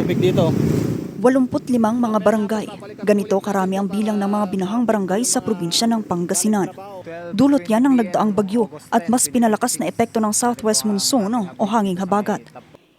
tubig dito. 85 mga barangay. Ganito karami ang bilang ng mga binahang barangay sa probinsya ng Pangasinan. Dulot yan ng nagdaang bagyo at mas pinalakas na epekto ng southwest monsoon o hanging habagat.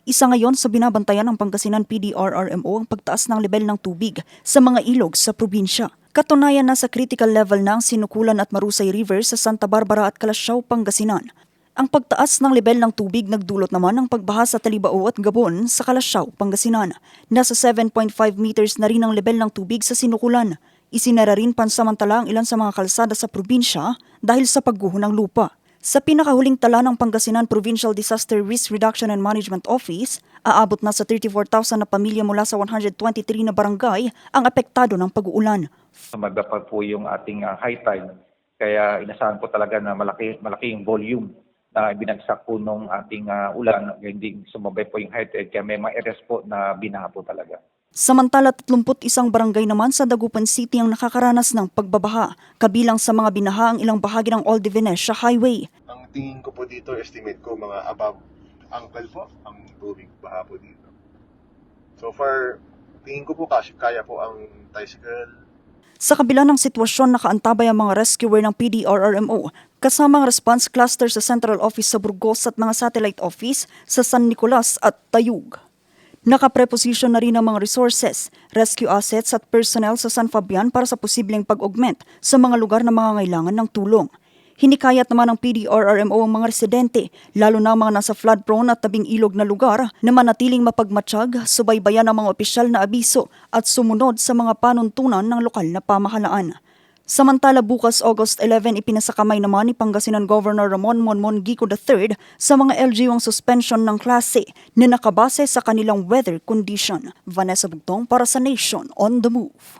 Isa ngayon sa binabantayan ng Pangasinan PDRRMO ang pagtaas ng level ng tubig sa mga ilog sa probinsya. Katunayan na sa critical level na ang Sinukulan at Marusay River sa Santa Barbara at Calasiao, Pangasinan. Ang pagtaas ng level ng tubig nagdulot naman ng pagbaha sa Talibao at Gabon sa Calasiao, Pangasinan. Nasa 7.5 meters na rin ang level ng tubig sa Sinukulan. Isinara rin pansamantala ang ilan sa mga kalsada sa probinsya dahil sa pagguho ng lupa. Sa pinakahuling tala ng Pangasinan Provincial Disaster Risk Reduction and Management Office, aabot na sa 34,000 na pamilya mula sa 123 na barangay ang apektado ng pag-uulan. Magdapag po yung ating high tide, kaya inasahan po talaga na malaking volume na binagsak po nung ating ulan, hindi sumabay po yung high tide, kaya may mga areas po na binaha po talaga. Samantala 31 barangay naman sa Dagupan City ang nakakaranas ng pagbabaha, kabilang sa mga binaha ang ilang bahagi ng Old Venecia Highway. Ang tingin ko po dito, estimate ko mga above ankle po ang tubig baha po dito. So far, tingin ko po kaya po ang tricycle. Sa kabila ng sitwasyon, nakaantabay ang mga rescuer ng PDRRMO kasama ang response cluster sa Central Office sa Burgos at mga satellite office sa San Nicolas at Tayug. Nakapreposisyon na rin ang mga resources, rescue assets at personnel sa San Fabian para sa posibleng pag-augment sa mga lugar na mangangailangan ng tulong. Hinikayat naman ng PDRRMO ang mga residente, lalo na ang mga nasa flood-prone at tabing ilog na lugar na manatiling mapagmatsyag, subaybayan ang mga opisyal na abiso at sumunod sa mga panuntunan ng lokal na pamahalaan. Samantala bukas August 11 ipinasakamay naman ni Pangasinan Governor Ramon Monmon Gico III sa mga LGU ang suspension ng klase na nakabase sa kanilang weather condition. Vanessa Bugtong para sa Nation on the Move.